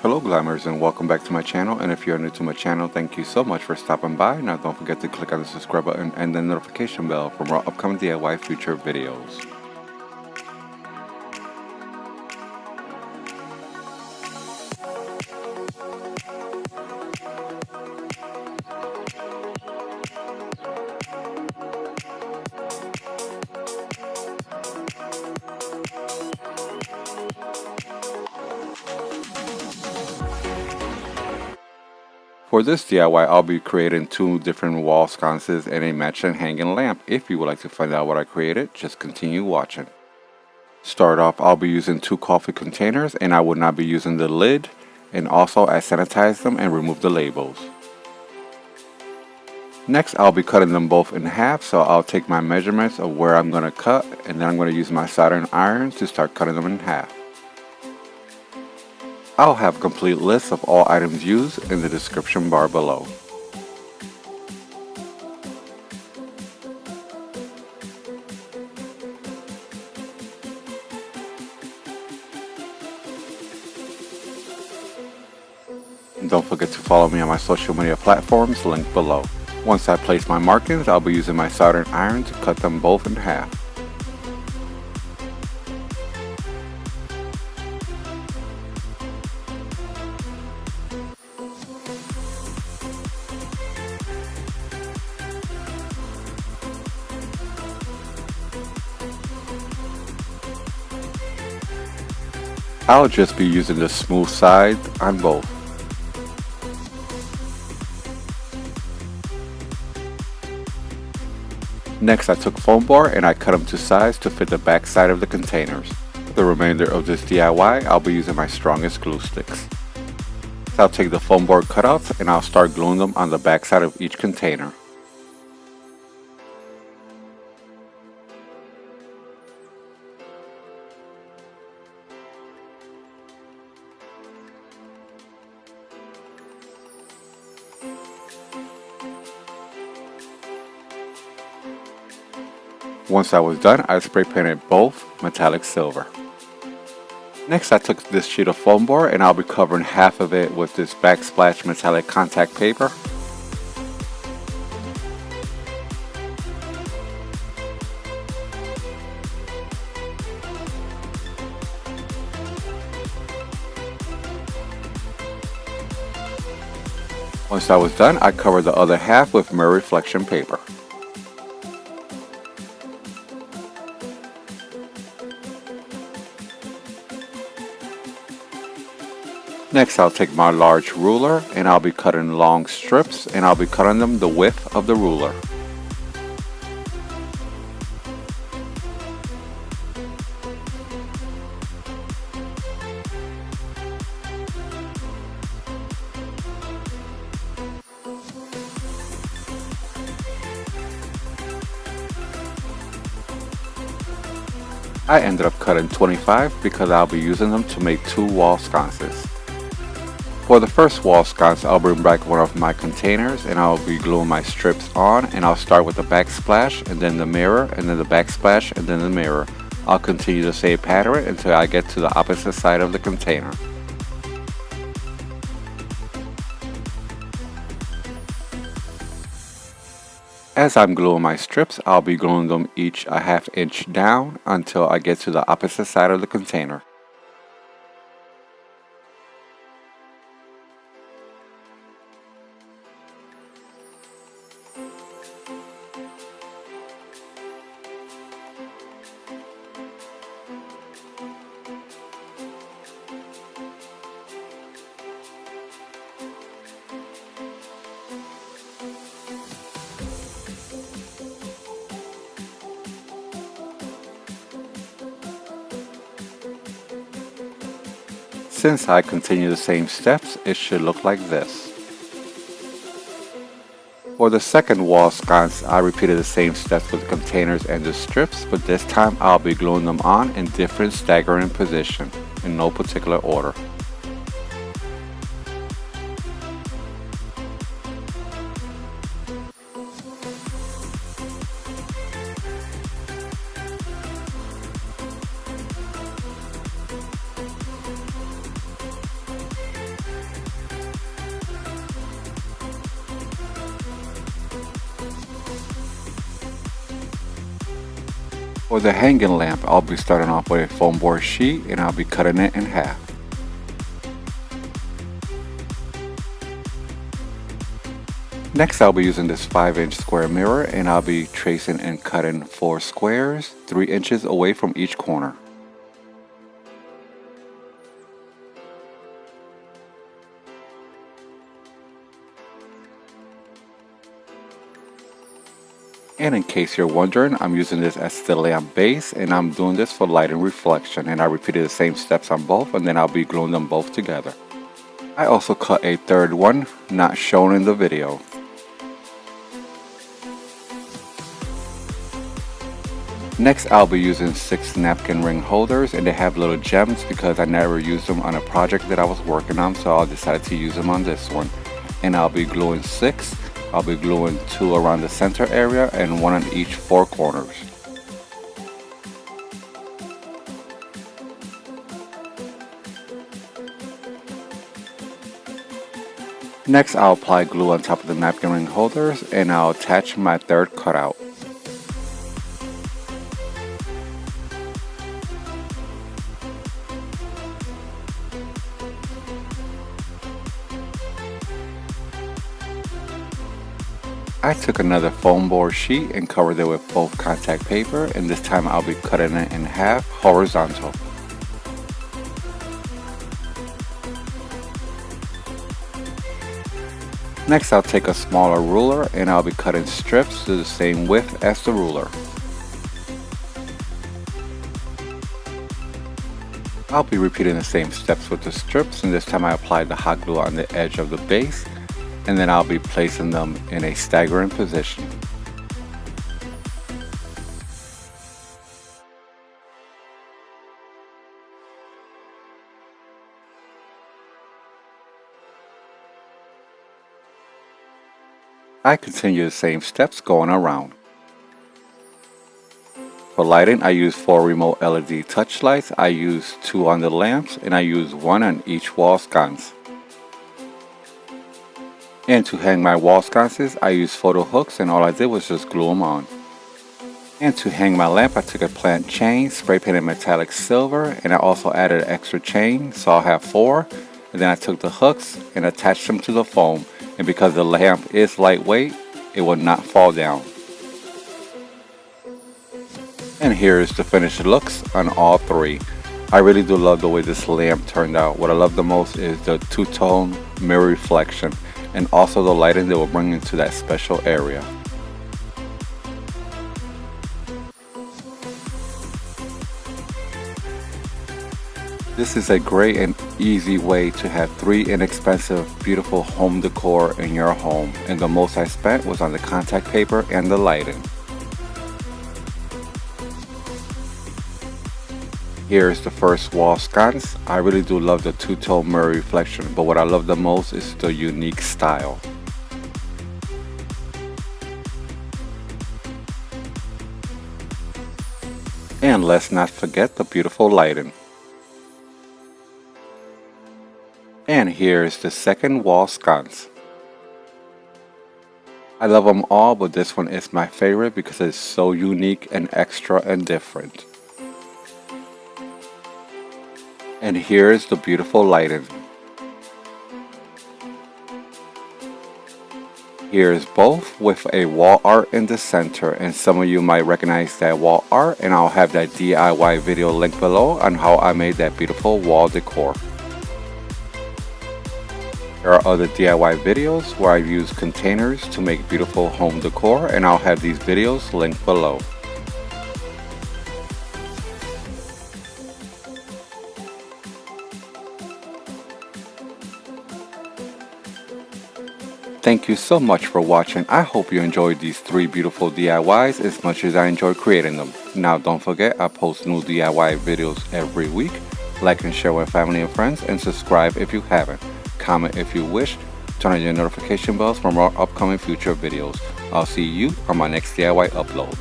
Hello Glamours and welcome back to my channel, and if you're new to my channel, thank you so much for stopping by. Now don't forget to click on the subscribe button and the notification bell for more upcoming DIY future videos. For this DIY, I'll be creating two different wall sconces and a matching hanging lamp. If you would like to find out what I created, just continue watching. Start off, I'll be using two coffee containers and I will not be using the lid, and also I sanitize them and remove the labels. Next, I'll be cutting them both in half, so I'll take my measurements of where I'm going to cut, and then I'm going to use my soldering iron to start cutting them in half. I'll have a complete list of all items used in the description bar below. And don't forget to follow me on my social media platforms linked below. Once I place my markings, I'll be using my soldering iron to cut them both in half. I'll just be using the smooth side on both. Next, I took foam bar and I cut them to size to fit the back side of the containers. For the remainder of this DIY, I'll be using my strongest glue sticks. So I'll take the foam board cutouts and I'll start gluing them on the back side of each container. Once I was done, I spray painted both metallic silver. Next, I took this sheet of foam board and I'll be covering half of it with this Backsplash metallic contact paper. Once I was done, I covered the other half with mirror reflection paper. Next, I'll take my large ruler and I'll be cutting long strips, and I'll be cutting them the width of the ruler. I ended up cutting 25 because I'll be using them to make two wall sconces. For the first wall sconce, I'll bring back one of my containers and I'll be gluing my strips on, and I'll start with the backsplash and then the mirror and then the backsplash and then the mirror. I'll continue the same pattern until I get to the opposite side of the container. As I'm gluing my strips, I'll be gluing them each a ½ inch down until I get to the opposite side of the container. Since I continue the same steps, it should look like this. For the second wall sconce, I repeated the same steps with the containers and the strips, but this time I'll be gluing them on in different staggering position, in no particular order. For the hanging lamp, I'll be starting off with a foam board sheet and I'll be cutting it in half. Next, I'll be using this 5-inch square mirror and I'll be tracing and cutting 4 squares 3 inches away from each corner. And in case you're wondering, I'm using this as the lamp base and I'm doing this for light and reflection, and I repeated the same steps on both and then I'll be gluing them both together. I also cut a third one, not shown in the video. Next, I'll be using 6 napkin ring holders, and they have little gems because I never used them on a project that I was working on, so I decided to use them on this one. And I'll be gluing 6. I'll be gluing 2 around the center area and 1 on each 4 corners. Next, I'll apply glue on top of the napkin ring holders and I'll attach my third cutout. I took another foam board sheet and covered it with both contact paper, and this time I'll be cutting it in half horizontal. Next, I'll take a smaller ruler and I'll be cutting strips to the same width as the ruler. I'll be repeating the same steps with the strips, and this time I applied the hot glue on the edge of the base, and then I'll be placing them in a staggering position. I continue the same steps going around. For lighting, I use 4 remote LED touch lights. I use 2 on the lamps and I use 1 on each wall sconce. And to hang my wall sconces, I used photo hooks and all I did was just glue them on. And to hang my lamp, I took a plant chain, spray painted metallic silver, and I also added an extra chain, so I'll have 4. And then I took the hooks and attached them to the foam, and because the lamp is lightweight, it will not fall down. And here is the finished looks on all 3. I really do love the way this lamp turned out. What I love the most is the two-tone mirror reflection, and also the lighting that will bring into that special area. This is a great and easy way to have 3 inexpensive, beautiful home decor in your home, and the most I spent was on the contact paper and the lighting. Here's the first wall sconce. I really do love the two-tone mirror reflection, but what I love the most is the unique style. And let's not forget the beautiful lighting. And here's the second wall sconce. I love them all, but this one is my favorite because it's so unique and extra and different. And here's the beautiful lighting. Here's both with a wall art in the center, and some of you might recognize that wall art, and I'll have that DIY video link below on how I made that beautiful wall decor. There are other DIY videos where I've used containers to make beautiful home decor, and I'll have these videos linked below. Thank you so much for watching. I hope you enjoyed these 3 beautiful DIYs as much as I enjoyed creating them. Now don't forget, I post new DIY videos every week. Like and share with family and friends, and subscribe if you haven't. Comment if you wish. Turn on your notification bells for more upcoming future videos. I'll see you on my next DIY upload.